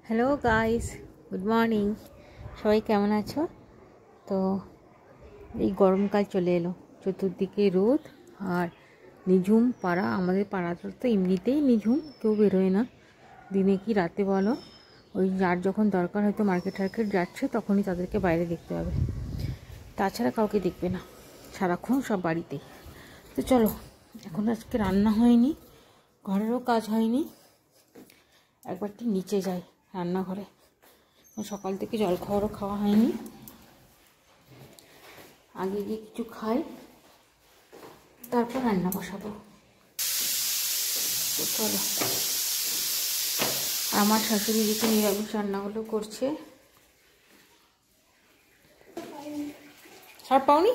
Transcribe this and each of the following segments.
Hello guys, good morning. সবাই কেমন আছো? তো এই গরমকাল চলে এলো, চতুর্দিকে রোদ আর নিঝুম পাড়া। আমাদের পাড়াটা তো এমনিতেই নিঝুম, কেউ বেরোয় না, দিনে কি রাতে বলো। ওই যার যখন দরকার হয়তো মার্কেট টার্কেট যাচ্ছে তখনই তাদেরকে বাইরে দেখতে হবে, তাছাড়া কাউকে দেখবে না, সারাক্ষণ সব বাড়িতেই। তো চলো, এখন আজকে রান্না হয়নি, ঘরেরও কাজ হয়নি, একবারটি নিচে যাই রান্নাঘরে। সকাল থেকে জল খাওয়ারও খাওয়া হয়নি, আগে গিয়ে কিছু খাই, তারপর রান্না বসাবো। তো চলো, আমার শাশুড়ি দিকে নিরামিষ রান্নাগুলো করছে। সব পাওনি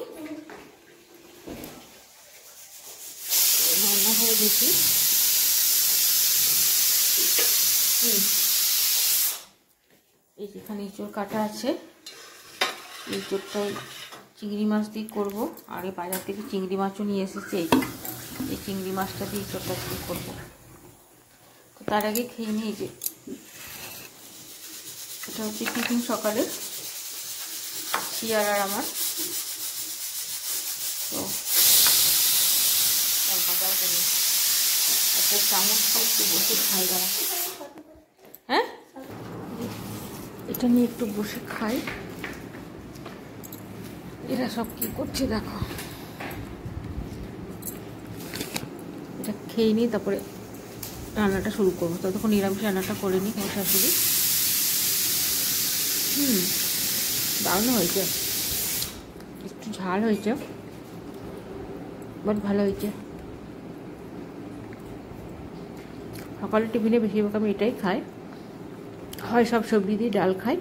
রান্নাঘরে দেখি। এই যেখানে ইঁচড় কাটা আছে, এই ইঁচড়টাই চিংড়ি মাছ দিয়ে করবো। আর এই বাজার থেকে চিংড়ি মাছও নিয়ে এসেছে, এই চিংড়ি মাছটা দিয়ে ইঁচড়টা দিয়ে করবো। তো তার আগে খেয়ে নিই। যে এটা হচ্ছে টিফিন সকালে শিয়ার আর আমার। তো একটা চামচ একটু বসে খাই, দাঁড়া। হ্যাঁ, এটা নিয়ে একটু বসে খাই। এরা সব কি করছে দেখো, এটা খেয়ে নিই, তারপরে রান্নাটা শুরু করবো। ততক্ষণ নিরামিষ রান্নাটা করে নিই আমার শাশুড়ি। দারুণ হয়েছে, একটু ঝাল হয়েছে, বাট ভালো হয়েছে। সকালে টিফিনে বেশিরভাগ আমি এটাই খাই, হয় সব সবজি দিয়ে ডাল খাই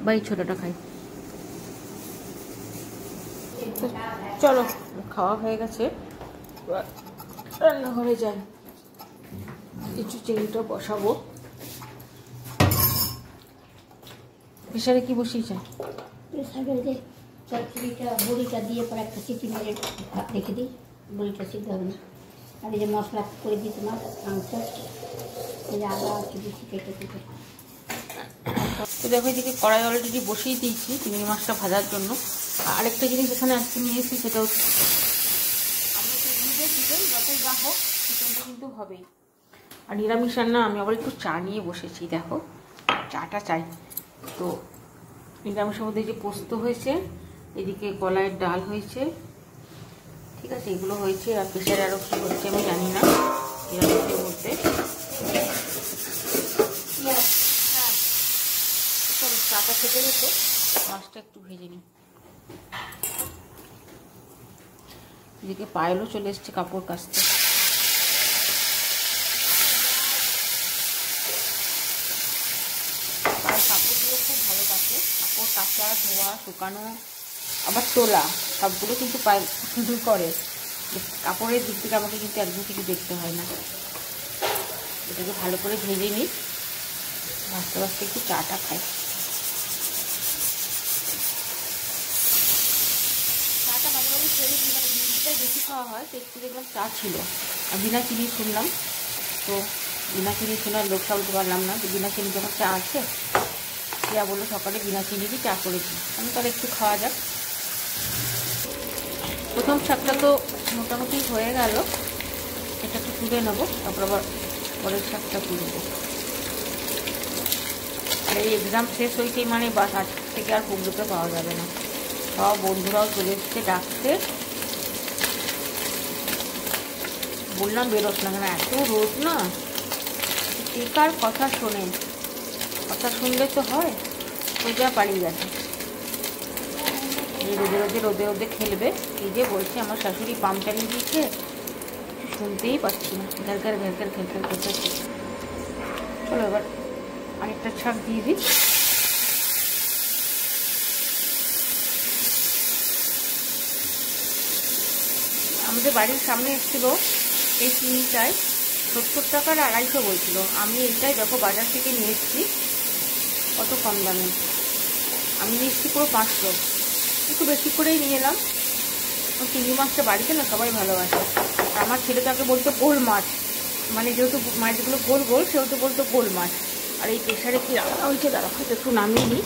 বা এই ছোটোটা খাই। চলো, খাওয়া হয়ে গেছে, রান্নাঘরে যাই, কিছু চিংড়িটা বসাবো। প্রেসারে কি বসিয়েছে? প্রেসারে যে চচ্চড়িটা বড়িটা দিয়ে পরে একটা সিটি মেরে ভাত রেখে দিই, বড়িটা সিদ্ধ হবে না। আর এই যে মশলা করে দিই তোমার মাংস, এই যে আদা একটু দিচ্ছি কেটে কেটে। তো দেখো, এদিকে কড়াই অলরেডি বসিয়ে দিয়েছি চিংড়ি মাছটা ভাজার জন্য। আরেকটা জিনিস এখানে আজকে নিয়ে এসেছি, সেটা হচ্ছে আমরা তো দুধে চিকেন যতই যা হোক চিকেনটা কিন্তু হবেই। আর নিরামিষ রান্না আমি আবার একটু চা নিয়ে বসেছি, দেখো চাটা চাই। তো নিরামিষের মধ্যে যে পোস্ত হয়েছে, এদিকে কলাইয়ের ডাল হয়েছে, ঠিক আছে, এগুলো হয়েছে। আর প্রেশারে আরও কী হচ্ছে আমি জানি না নিরামিষের মধ্যে। চাটা খেতে গেছে, মাছটা একটু ভেজে নিই। এদিকে পায়েলও চলে এসছে কাপড় কাচতে। পায়ের কাপড়গুলো খুব ভালো কাচে, কাপড় কাচা, ধোয়া, শুকানো, আবার তোলা, সবগুলো কিন্তু পায়ে শুধু করে। কাপড়ের দিক থেকে আমাকে কিন্তু একদম কিছু দেখতে হয় না। এটাকে ভালো করে ভেজে নিই, ভাজতে ভাজতে একটু চাটা খাই। চাটা মাঝে মাঝে খেয়ে দিই, মানে চিনিটাই বেশি খাওয়া হয়, তো একটু দেখলাম চা ছিল আর বিনা চিনি শুনলাম। তো বিনা চিনি শোনার লোক সামলাতে পারলাম না, তো বিনা চিনি যখন চা আছে, প্রিয়া বললো সকালে বিনা চিনি দিয়ে চা করেছি, আমি তাহলে একটু খাওয়া যাক। প্রথম শাকটা তো মোটামুটি হয়ে গেল, এটা একটু তুলে নেবো, তারপর আবার পরের শাকটা তুলবো। আর এই এক্সাম শেষ হয়েছেই মানে বাস, আজ থেকে আর পুকুরতে পাওয়া যাবে না। সব বন্ধুরাও চলে এসছে ডাকতে, বললাম বেরোস না কেন, এত রোদ না, কে কার কথা শোনে, কথা শুনলে তো হয়। সোজা পালিয়ে গেছে, এই রোদে রোদে রোদে রোদে খেলবে। এই যে বলছে আমার শাশুড়ি পাম্প চালিয়ে দিয়েছে, শুনতেই পাচ্ছি না, ঘেরঘের ঘেরঘের ঘেরঘের ঘেরঘের। চলো এবার আরেকটা শাক দিয়ে দিই। আমাদের বাড়ির সামনে এসেছিল এই চিনিটায় 70 টাকার 250 বলছিল। আমি এইটাই দেখো বাজার থেকে নিয়ে এসেছি, কত কম দামে। আমি নিয়ে এসেছি পুরো 500, একটু বেশি করেই নিয়ে এলাম। চিংড়ি মাছটা বাড়িতে না সবাই ভালোবাসে। আমার ছেলেটাকে বলতো গোল মাছ, মানে যেহেতু মাছগুলো গোল গোল সেহেতু বলতো গোল মাছ। আর এই প্রেশারে কি রান্না হয়েছে দাঁড়া একটু নামিয়ে নিই।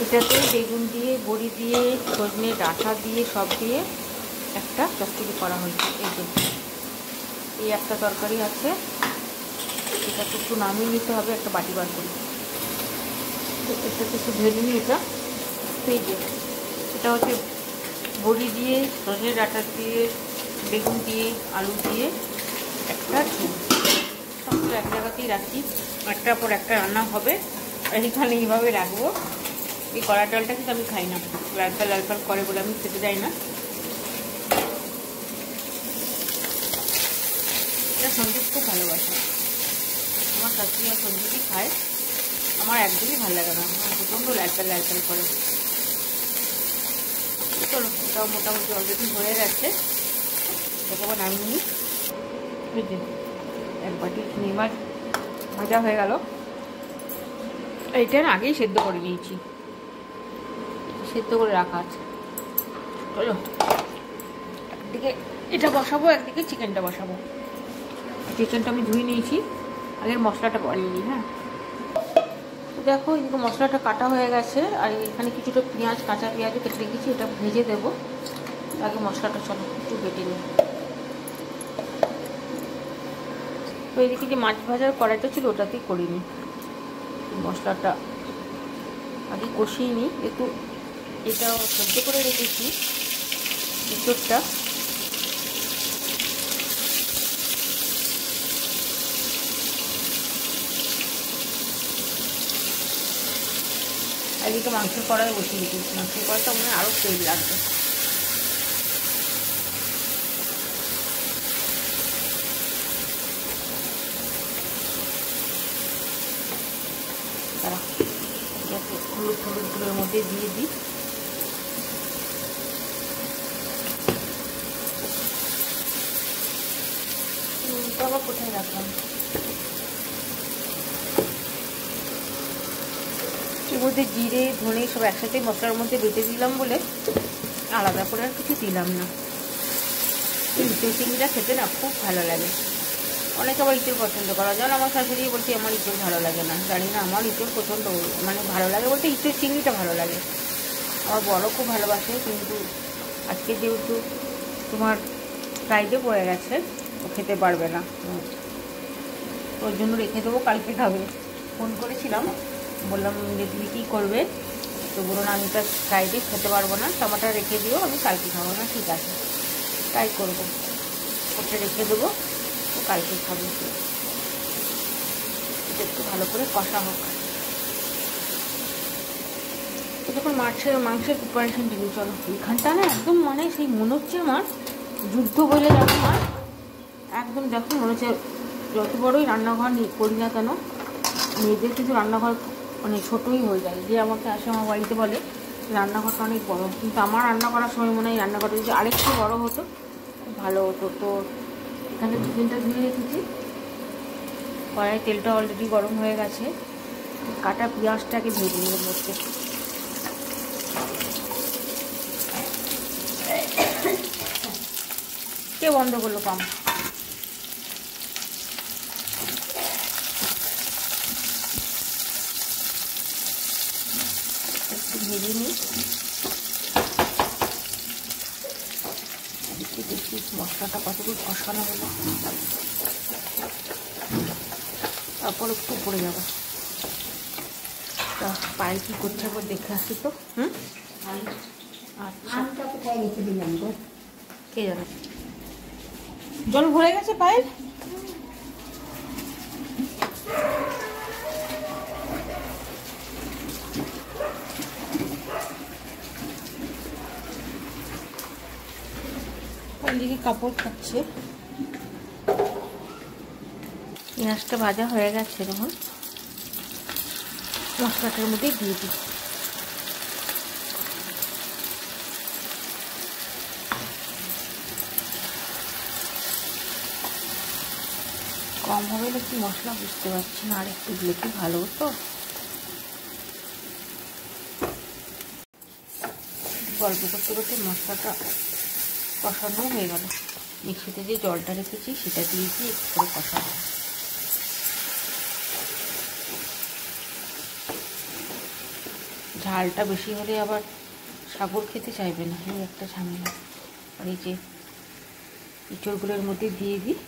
এটাতে বেগুন দিয়ে, বড়ি দিয়ে, সজনে ডাঁটা দিয়ে, সব দিয়ে একটা চচ্চড়ি করা হয়েছে। এই যে এই একটা তরকারি আছে, এটাকে একটু নামিয়ে নিতে হবে, একটা বাটি বার করি। এটাতে একটু ভেজে নিই এটা। এই যে এটা হচ্ছে বড়ি দিয়ে, সজনে ডাঁটা দিয়ে, বেগুন দিয়ে, আলু দিয়ে একটা ঝোল। সবগুলো এক জায়গাতেই রাখি, একটার পর একটা রান্না হবে। আর এখানে এইভাবে রাখবো। এই কড়া ডালটা কিন্তু আমি খাই না, লাল পাল করে বলে আমি খেতে যাই না। এটা সঞ্জীব খুব ভালোবাসে, আমার শাশুড়ি আর সঞ্জীবই খায়, আমার একদমই ভালো লাগে না, আমার প্রচণ্ড লাল পাল করে। চলো ওটাও মোটামুটি অলরেডি হয়ে গেছে, এটাকে আবার নামিয়ে নিই। বুঝলি, এক বাটি চিংড়ি মাছ ভাজা হয়ে গেল। এইটা আগেই সেদ্ধ করে নিয়েছি, সেদ্ধ করে রাখা আছে। চলো একদিকে এটা বসাবো, একদিকে চিকেনটা বসাবো। চিকেনটা আমি ধুয়ে নিয়েছি, আগের মশলাটা বানিয়ে নিই। হ্যাঁ দেখো এদিকে মশলাটা কাটা হয়ে গেছে, আর এখানে কিছুটা পেঁয়াজ, কাঁচা পেঁয়াজও কেটে রেখেছি, এটা ভেজে দেবো। আগে মশলাটা চলো একটু বেটে নিই। তো এদিকে যে মাছ ভাজার কড়াইটা ছিল ওটাতেই করিনি, মশলাটা আগে কষিয়ে নিই একটু। এটা সেদ্ধ করে রেখেছি ভিতরটা, এদিকে মাংসের কড়াই বসিয়ে দিয়েছি। মাংসের কড়াইটা মনে হয় আরও তেল লাগবে। তারা হলুদের মধ্যে দিয়ে দিই। আবার কোথায় রাখলাম, এর মধ্যে জিরে ধনে সব একসাথে মশলার মধ্যে বেটে দিলাম বলে আলাদা করে আর কিছু দিলাম না। ইঁচড় চিংড়িটা খেতে না খুব ভালো লাগে, অনেকে আবার ইঁচড় পছন্দ করা, যেমন আমার শাশুড়ি বলছে আমার ইঁচড় ভালো লাগে না, জানি না আমার ইঁচড় প্রচণ্ড মানে ভালো লাগে বলতে ইঁচড় চিংড়িটা ভালো লাগে। আমার বড় খুব ভালোবাসে, কিন্তু আজকে যেহেতু তোমার ফ্রাইডে পড়ে গেছে ও খেতে পারবে না, ওর জন্য রেখে দেবো, কালকে খাবে। ফোন করেছিলাম, বললাম যে তুমি কী করবে, তো বলুন আমি তো ফ্রাইডে খেতে পারবো না, টমাটো রেখে দিও, আমি কালকে খাবো না। ঠিক আছে তাই করবো, ওটা রেখে দেবো, ও কালকে খাবে। এটা একটু ভালো করে কষা হোক। যখন মাংসের প্রিপারেশন দিবি, চলো এখানটা না একদম মানে সেই মনে হচ্ছে আমার যুদ্ধ বলে যাবে আমার, একদম দেখো মনে হচ্ছে যত বড়ই রান্নাঘর করি না কেন, মেয়েদের কিন্তু রান্নাঘর মানে ছোটোই হয়ে যায়। যে আমাকে আসে আমার বাড়িতে বলে রান্নাঘরটা অনেক বড়, কিন্তু আমার রান্না করার সময় মনে হয় রান্নাঘরটা যদি আরেকটু বড় হতো খুব ভালো হতো। তো এখানে চিকেনটা ধুয়ে রেখেছি, কড়াই তেলটা অলরেডি গরম হয়ে গেছে, কাটা পেঁয়াজটাকে ভেজে নিয়ে মধ্যে কে বন্ধ করলো পাম্প। একটু ভেজে নিই, দেখি মশলাটা কতদূর কষানো হলো, তারপর একটু পড়ে যাবো। তা পায়ে কী করছে একবার দেখে আসি তো। আচ্ছা কোথায় রেখে দিলাম গো, কে জানে, জল ভরে গেছে পায়ের। ওইদিকে কাপড় খাচ্ছে। পেঁয়াজটা ভাজা হয়ে গেছে, তখন মশলাটার মধ্যে দিয়ে দিই। কম হবে নাকি মশলা বুঝতে পারছি না, আর একটু দিলে কি ভালো হতো। গল্প করতে করতে মশলাটা কষানো হয়ে গেল। মিক্সিতে যে জলটা রেখেছি সেটা দিয়েছি, একটু করে কষাবো। ঝালটা বেশি হলে আবার সাগর খেতে চাইবে না, এই একটা ঝামেলা। আর এই যে ইঁচড়গুলোর মধ্যে দিয়ে দিই।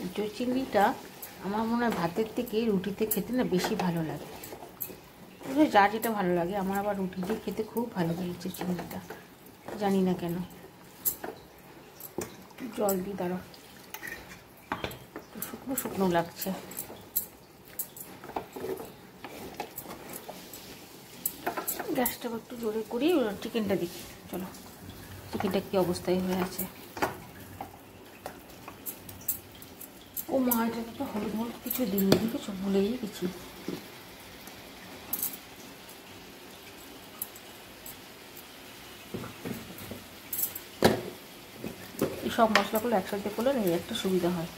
ইঁচড় চিংড়িটা আমার মনে হয় ভাতের থেকে রুটিতে খেতে না বেশি ভালো লাগে। যার যেটা ভালো লাগে, আমার আবার রুটি দিয়ে খেতে খুব ভালো লাগে ইঁচড় চিংড়িটা, জানি না কেন। জল দিই, দাঁড়াও, শুকনো শুকনো লাগছে। গ্যাসটা একটু জোরে করি, চিকেনটা দেখি। চলো, চিকেনটা কি অবস্থায় হয়ে আছে। ও মা, এটা তো হলুদ হলুদ কিছু দিন দেখেছো, ভুলেই গেছি। এই সব মশলাগুলো একসাথে করলে এই একটা সুবিধা হয়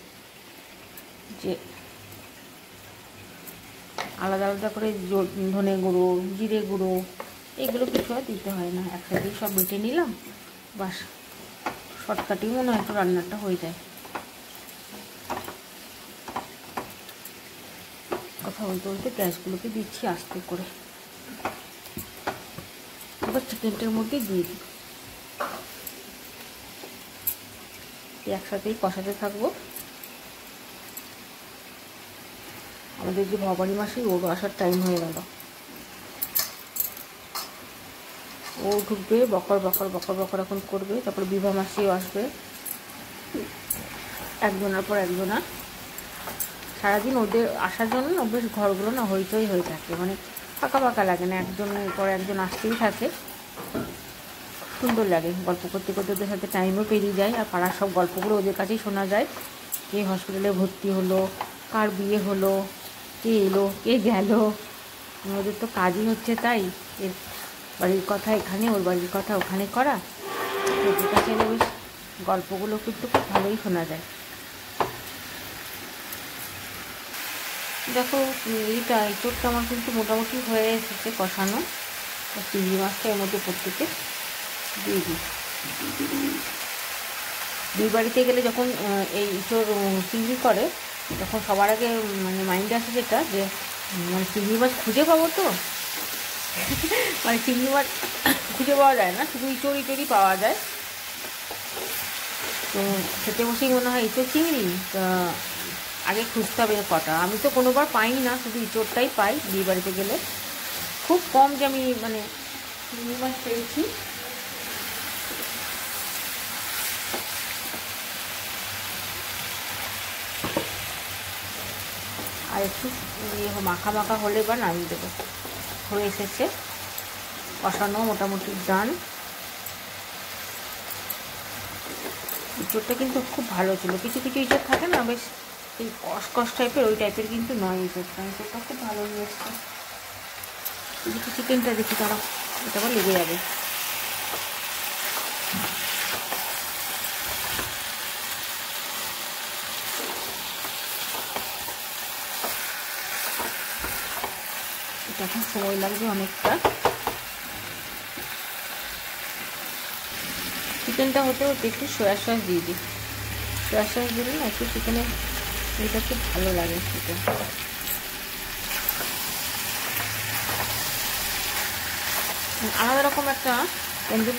যে আলাদা আলাদা করে ধনে গুঁড়ো, জিরে গুঁড়ো, এগুলো কিছু আর দিতে হয় না, একসাথেই সব বেটে নিলাম, বাস শর্টকাটেই মনে হয় একটু রান্নাটা হয়ে যায়। কথা বলতে বলতে গ্যাসগুলোকে দিচ্ছি আস্তে করে। এবার চিকেনটার মধ্যে দিয়ে দিই, একসাথেই কষাতে থাকবো। আমাদের যে ভবানী মাসি, ওর আসার টাইম হয়ে গেল। ও ঢুকবে, বকর বকর বকর বকর এখন করবে। তারপর বিভা মাসিও আসবে, একজনের পর একজনা। সারাদিন ওদের আসার জন্য না বেশ ঘরগুলো না হইচই হয়ে থাকে, মানে ফাঁকা ফাঁকা লাগে না, একজনের পর একজন আসতেই থাকে, সুন্দর লাগে। গল্প করতে করতে ওদের সাথে টাইমও পেরিয়ে যায়, আর পাড়ার সব গল্পগুলো ওদের কাছেই শোনা যায়। কে হসপিটালে ভর্তি হলো, কার বিয়ে হলো, কে এলো কে গেল, ওদের তো কাজই হচ্ছে তাই। এর বাড়ির কথা এখানে, ওর বাড়ির কথা ওখানে করা। ওদের কাছে বেশ গল্পগুলো কিন্তু খুব ভালোই শোনা যায়। দেখো, এইটা এঁচোড়টা আমার কিন্তু মোটামুটি হয়ে এসেছে কষানো। চিংড়ি মাছটা এর মধ্যে প্রত্যেকে দিয়ে দিই। দুই বাড়িতে গেলে যখন এই এঁচোড় চিংড়ি করে, তখন সবার আগে মানে মাইন্ডে আসে যেটা, যে মানে চিংড়ি মাছ খুঁজে পাবো তো, মানে চিংড়ি মাছ খুঁজে পাওয়া যায় না, শুধু ইঁচড়ই পাওয়া যায়। তো খেতে বসেই মনে হয় ইঁচড় চিংড়ি, তা আগে খুঁজতে হবে কটা। আমি তো কোনোবার পাইনি না, শুধু ইঁচড়টাই পাই বিয়ে বাড়িতে গেলে। খুব কম যে আমি মানে চিংড়ি মাছ পেয়েছি। আর একটু মাখা মাখা হলে বা নামিয়ে দেবো। হয়ে এসেছে, কষানো মোটামুটি ডান। ইঁচড়টা কিন্তু খুব ভালো ছিল। কিছু কিছু ইঁচড় থাকে না বেশ এই কষ টাইপের, ওই টাইপের কিন্তু নয় ইঁচড়টা। ইঁচড়টা খুব ভালো হয়েছে। দেখি চিকেনটা দেখি, তারা এটা আবার লেগে যাবে। এটা এখন সময় লাগবে অনেকটা। চিকেনটা হতে হতে একটু সয়া সস দিয়ে দিই। সয়া সস দিলে না একটু চিকেনের এটা খুব ভালো লাগে খেতে। আলাদা রকম একটা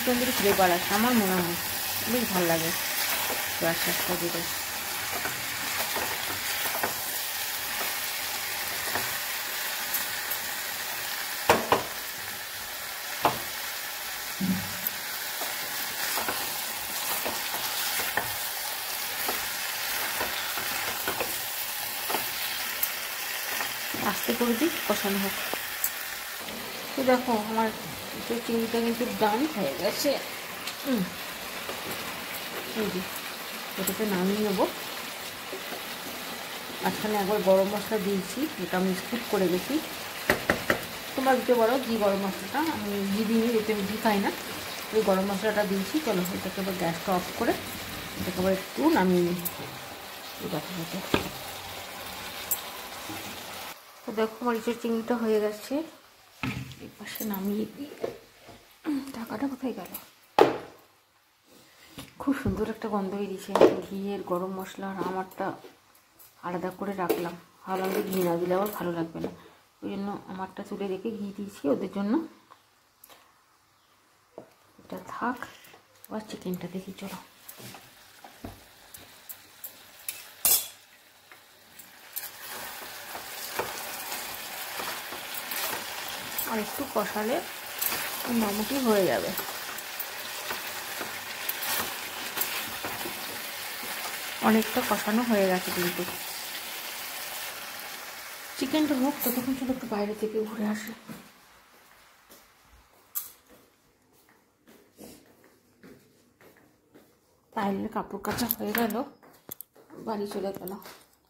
তন্দুরি ফ্লেভার আছে আমার মনে হয়, বেশ ভালো লাগে সয়া সসটা দিলে। আস্তে করে দিই, কষানো হোক। তো দেখো, আমার চিংড়িটা কিন্তু ডান হয়ে গেছে। এটাকে নামিয়ে নেবো। মাঝখানে একবার গরম মশলা দিয়েছি, এটা আমি স্কিপ করে গেছি। তোমরা দিতে পারো ঘি গরম মশলাটা, আমি ঘি দিইনি, এতে ঘি খাই না। এই গরম মশলাটা দিয়েছি। চলো এটাকে এবার গ্যাসটা অফ করে এটাকে আবার একটু নামিয়ে নিই। দেখো তো দেখো মরিচের চিংড়িটা হয়ে গেছে। এই পাশে নামিয়ে দিই। টাকাটা কোথায় গেল? খুব সুন্দর একটা গন্ধ বেরিয়েছে ঘিয়ের, গরম মশলার। আমারটা আলাদা করে রাখলাম, ভাবলাম যে ঘি না দিলে আবার ভালো লাগবে না, ওই জন্য আমারটা তুলে রেখে ঘি দিয়েছি ওদের জন্য। এটা থাক, আবার চিকেনটা দেখি। চলো আর একটু কষালে মোটামুটি হয়ে যাবে। অনেকটা কষানো হয়ে গেছে কিন্তু। চিকেনটা হোক ততক্ষণ চলো একটু বাইরে থেকে ঘুরে আসে। তাইলে কাপড় কাচা হয়ে গেল, বাড়ি চলে গেল।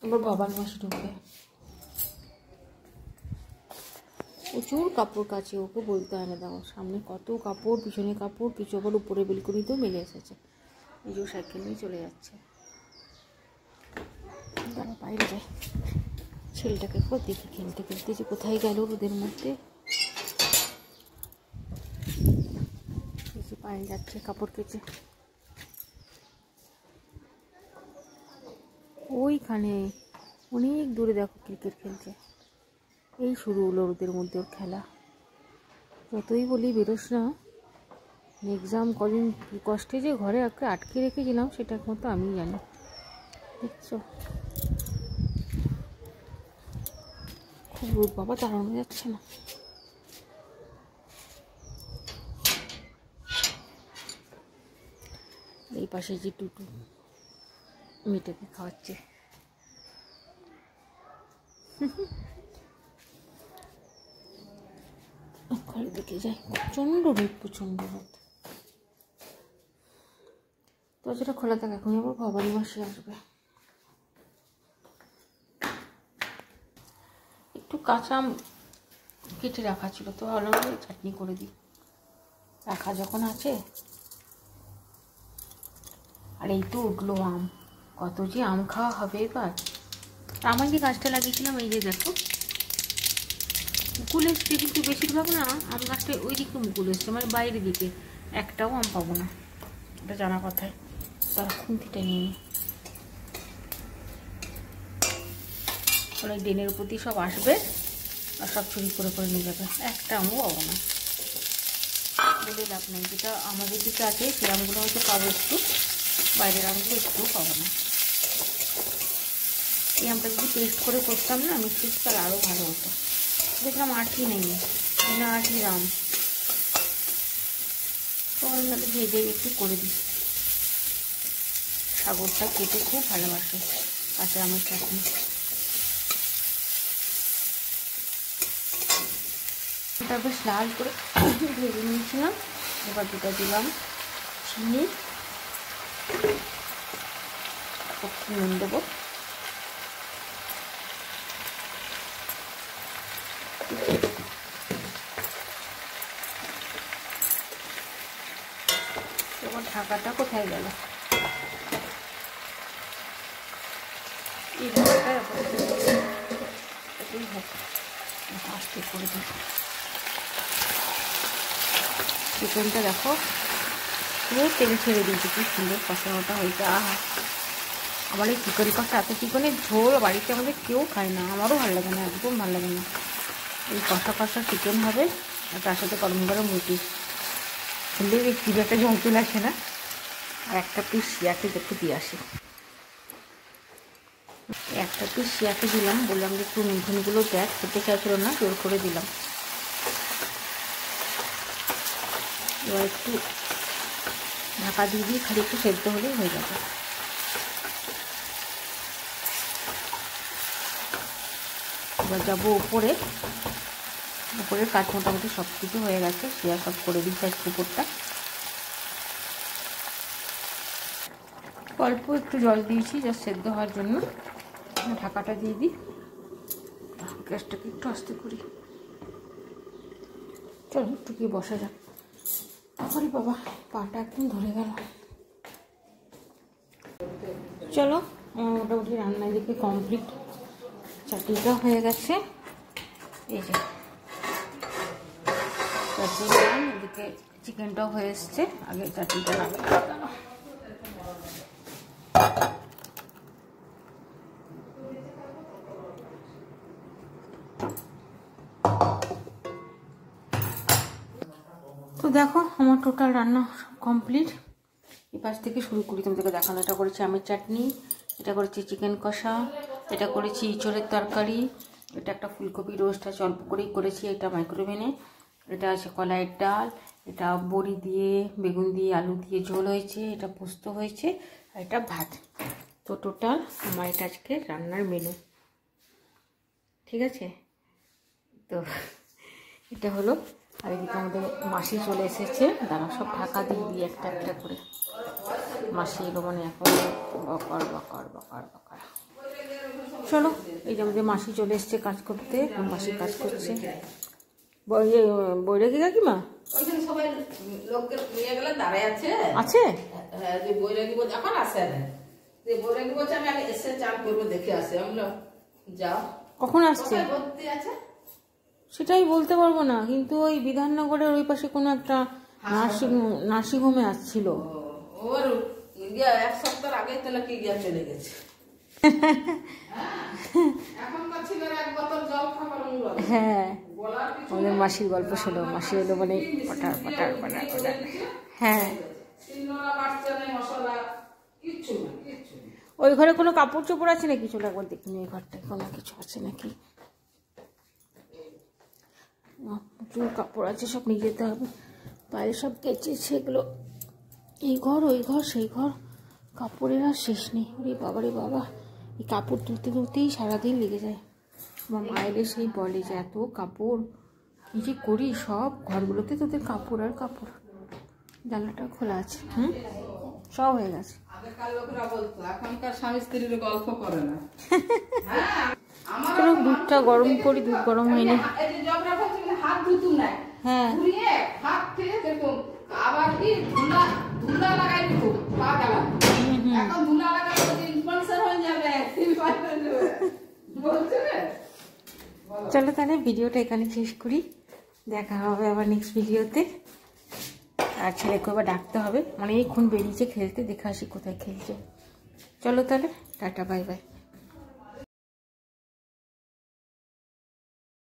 এবার বাবার মাসে ঢুকবে। প্রচুর কাপড় কাচে, ওকে বলতে হয় না। দেখো সামনে কত কাপড়, পিছনে কাপড়, কিছু আবার উপরে বেলকনিতেও মেলে এসেছে। এই যে সাইকেল নিয়ে চলে যাচ্ছে। তারা বাইরে যায়। ছেলেটাকে দেখি খেলতে খেলতে যে কোথায় গেল রোদের মধ্যে। বাইরে যাচ্ছে কাপড় কেচে। ওইখানে অনেক দূরে দেখো ক্রিকেট খেলছে। এই শুরু হলো রোদের মধ্যে ওর খেলা। যতই বলি বেরোস না, এক্সাম কদিন কষ্টে যে ঘরে আটকে রেখেছিলাম সেটা একমাত্র আমিই জানি। দেখছো খুব রোদ বাবা, দাঁড়ানো যাচ্ছে না। এই পাশে যে টুটু মেয়েটাকে খাওয়াচ্ছে। ঘরে দেখে যাই, প্রচণ্ড রোদ, প্রচণ্ড রোদ। দরজাটা খোলা থাকে, এখন আবার ভবানী মাসি আসবে। একটু কাঁচা আম কেটে রাখা ছিল, তো ভালো করে চাটনি করে দিই, রাখা যখন আছে। আর এই তো উঠলো আম, কত যে আম খাওয়া হবে এবার। আমার যে গাছটা লাগিয়েছিলাম, এই যে দেখো মুকুল এসছে, কিন্তু বেশিরভাগ না আম গাছটা ওই দিকে মুকুল এসছে, মানে বাইরের দিকে। একটাও আম পাবো না, এটা জানা কথায়। তার খুন্তিটা নিয়ে নিই, অনেক দিনের উপর দিয়ে সব আসবে আর সব চুরি করে করে নিয়ে যাবে। একটা আমও পাবো না, বলে লাভ নেই। যেটা আমাদের দিকে আছে সেই আমগুলো হয়তো পাবো একটু, বাইরের আমগুলো একটুও পাবো না। এই আমটা যদি টেস্ট করে করতাম না মিষ্টি, তাহলে আরও ভালো হতো। দেখলাম আঠি নেই, না আঠির আম। তো আমি তাহলে ভেজে একটু করে দিই। সাগরটা খেতে খুব ভালোবাসে কাঁচা আমের চাটনি। এটা বেশ লাল করে ভেজে নিয়েছিলাম। এবার দুটো দিলাম চিনি, একটু নুন দেবো। এবার ঢাকাটা কোথায় গেল? এই ঢাকাটা এতই হোক, আস্তে করে দিই। চিকেনটা দেখো পুরো তেল ছেড়ে দিয়েছি, কি সুন্দর কষানোটা হয়েছে। আহা, আমার এই চিকেন কষা, এত চিকেনের ঝোল বাড়িতে আমাদের কেউ খায় না, আমারও ভালো লাগে না, একদম ভালো লাগে না। এই কষা কষা চিকেন হবে আর তার সাথে গরম গরম রুটি, খেলে এই জিভে একটা জল চলে আসে না। আর একটা পিস শিয়াকে দেখতে দিয়ে আসি। একটা পিস শিয়াকে দিলাম, বললাম যে একটু নুনগুলো দেখ, খেতে চাইছিল না, জোর করে দিলাম। এবার একটু ঢাকা দিয়ে দিয়ে খালি একটু সেদ্ধ হলেই হয়ে যাবে। এবার যাবো উপরে, উপরের কাজ মোটামুটি সব কিছু হয়ে গেছে, শিয়া সব করে দিচ্ছে আজকে উপরটা। অল্প একটু জল দিয়েছি জাস্ট সেদ্ধ হওয়ার জন্য। ঢাকাটা দিয়ে দিই, গ্যাসটাকে একটু আস্তে করি। চলো একটু গিয়ে বসা যাক। আরে বাবা, পাটা একদম ধরে গেল। চলো, আমার মোটামুটি রান্না এদিকে কমপ্লিট। চাটনিটা হয়ে গেছে, এই যে চাটনিটা, এদিকে চিকেনটাও হয়ে এসছে। আগে চাটনিটা লাগানো। তো দেখো আমার টোটাল রান্না কমপ্লিট। এই পাশ থেকে শুরু করি তোমাদেরকে দেখানো। এটা করেছি আমের চাটনি, এটা করেছি চিকেন কষা, এটা করেছি ইঁচড়ের তরকারি, এটা একটা ফুলকপি রোস্ট আছে, অল্প করেই করেছি, এটা মাইক্রোওভেনে। এটা আছে কলাইয়ের ডাল, এটা বড়ি দিয়ে বেগুন দিয়ে আলু দিয়ে ঝোল হয়েছে, এটা পোস্ত হয়েছে, আর এটা ভাত। তো টোটাল আমার এটা আজকে রান্নার মেনু, ঠিক আছে। তো এটা হলো। আর এদিকে আমাদের মাসি চলে এসেছে, দাঁড়া সব ঢাকা দিয়ে দিই একটা একটা করে। মাসি এলো মানে এখন বকর বকর বকর বকর। চলো, এই যে আমাদের মাসি চলে এসছে কাজ করতে, মাসি কাজ করছে। বৈরাগী কাকিমা ওইখানে সবাই লোককে নিয়ে গেলে দাঁড়ায় আছে। আছে? হ্যাঁ, যে বৈরাগী বলছে এখন আসে না, যে বৈরাগী বলছে আমি আগে এসে চান করবো, দেখে আসে। আমরা যাও, কখন আসছে ভর্তি আছে সেটাই বলতে পারবো না, কিন্তু ওই বিধাননগরের ওই পাশে কোনো একটা নার্সিংহোমে আসছিল। ওর এক সপ্তাহ আগে তাহলে কি গিয়া চলে গেছে। এখনকার ছেলেরা এক বোতল জল খাবার। হ্যাঁ, আমাদের মাসির গল্প শোনো। মাসি এলো মানে পটার পটার পটার পটার। হ্যাঁ, ওই ঘরে কোনো কাপড় চোপড় আছে নাকি? চলো একবার দেখিনি ওই ঘরটায় কোনো কিছু আছে নাকি। প্রচুর কাপড় আছে, সব নিয়ে যেতে হবে। বাইরে সব কেচে সেগুলো, এই ঘর ওই ঘর সেই ঘর, কাপড়ের আর শেষ নেই। ওরে বাবা রে বাবা, এই কাপড় তুলতে তুলতেই সারাদিন লেগে যায়। আমার মায়ের সেই বলে যে এত কাপড় কী যে করি, সব ঘরগুলোতে তোদের কাপড় আর কাপড়। জানলাটা খোলা আছে, সব হয়ে গেছে। আগেকার লোকেরা বলতো, এখনকার স্বামী স্ত্রীর গল্প করে না। চলো দুধটা গরম করি, দুধ গরম হয়নি। হাত ধুতুম না, হ্যাঁ, হাত থেকে দেখুন আবার কি ধুলা লাগাই দিতুম পা গেলাম। এখন ধুলা লাগালে ইনফেকশন হয়ে যাবে, বলছে না। চলো তাহলে ভিডিওটা এখানে শেষ করি, দেখা হবে আবার নেক্সট ভিডিওতে। আর ছেলেকে আবার ডাকতে হবে, অনেকক্ষণ বেরিয়েছে খেলতে, দেখে আসি কোথায় খেলছে। চলো তাহলে, টাটা, বাই বাই।